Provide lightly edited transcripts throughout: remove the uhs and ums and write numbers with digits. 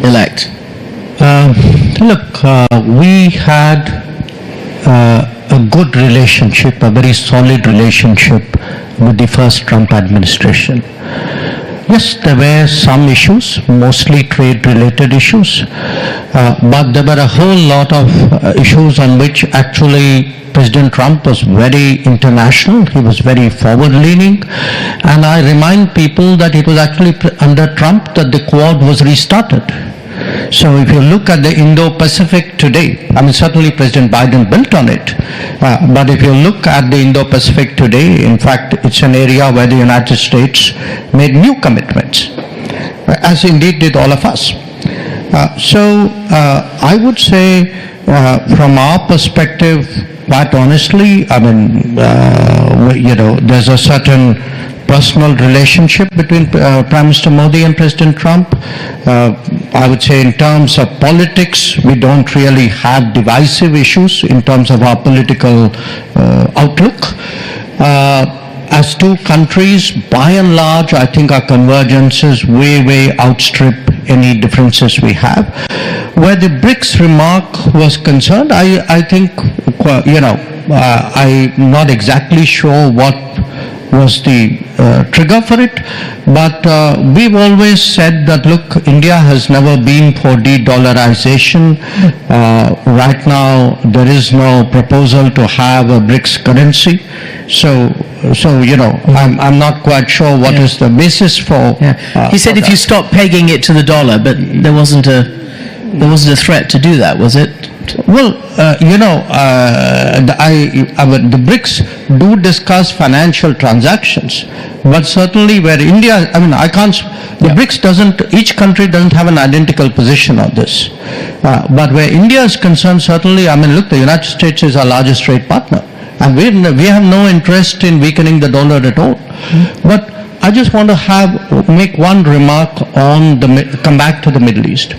president-elect? We had a good relationship, a very solid relationship with the first Trump administration. Yes, there were some issues, mostly trade-related issues, but there were a whole lot of issues on which actually President Trump was very international, he was very forward-leaning, and I remind people that it was actually under Trump that the Quad was restarted. So if you look at the Indo-Pacific today, I mean certainly President Biden built on it, but if you look at the Indo-Pacific today, in fact it's an area where the United States made new commitments, as indeed did all of us. So I would say from our perspective, quite honestly, I mean, there's a certain personal relationship between Prime Minister Modi and President Trump. I would say in terms of politics, we don't really have divisive issues in terms of our political outlook. As two countries, by and large, I think our convergences way outstrip any differences we have. Where the BRICS remark was concerned, I think, I'm not exactly sure what was the trigger for it, but we've always said that, look, India has never been for de-dollarization. Right now, there is no proposal to have a BRICS currency. So I'm not quite sure what is the basis for. He said if you stop pegging it to the dollar, but there wasn't a threat to do that, was it? Well, the BRICS do discuss financial transactions, but certainly where India, BRICS doesn't, each country doesn't have an identical position on this. But where India is concerned, certainly, look, the United States is our largest trade partner, and we have no interest in weakening the dollar at all. But I just want to make one remark on come back to the Middle East.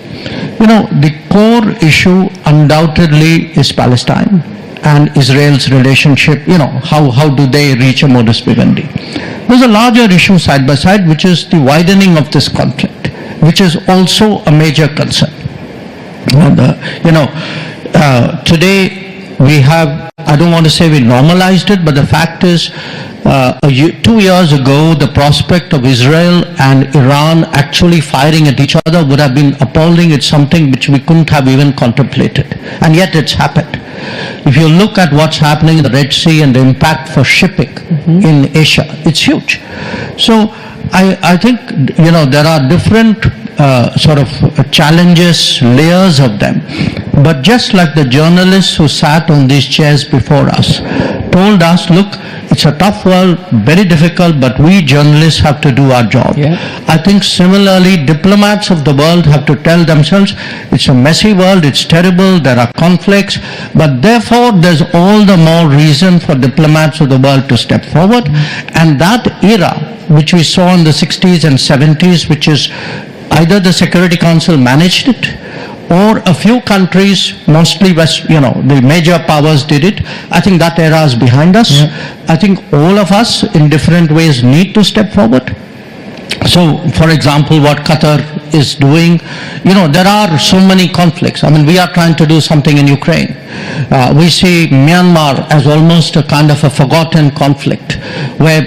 The core issue undoubtedly is Palestine and Israel's relationship. How do they reach a modus vivendi? There's a larger issue side by side, which is the widening of this conflict, which is also a major concern. And, today we have, I don't want to say we normalized it, but the fact is 2 years ago, the prospect of Israel and Iran actually firing at each other would have been appalling. It's something which we couldn't have even contemplated. And yet it's happened. If you look at what's happening in the Red Sea and the impact for shipping in Asia, it's huge. So I think, there are different challenges, layers of them. But just like the journalists who sat on these chairs before us told us, look, it's a tough world, very difficult, but we journalists have to do our job. Yeah. I think similarly, diplomats of the world have to tell themselves, it's a messy world, it's terrible, there are conflicts, but therefore there's all the more reason for diplomats of the world to step forward. And that era, which we saw in the 60s and 70s, which is either the Security Council managed it, or a few countries, mostly the major powers did it. I think that era is behind us. Yeah. I think all of us in different ways need to step forward. So, for example, what Qatar is doing, there are so many conflicts. We are trying to do something in Ukraine. We see Myanmar as almost a kind of a forgotten conflict, where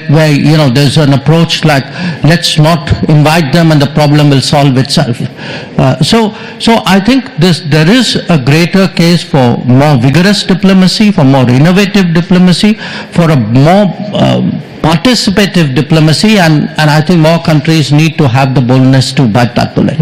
there's an approach like, let's not invite them and the problem will solve itself. So I think there is a greater case for more vigorous diplomacy, for more innovative diplomacy, for a more participative diplomacy, and I think more countries need to have the boldness to bite that bullet.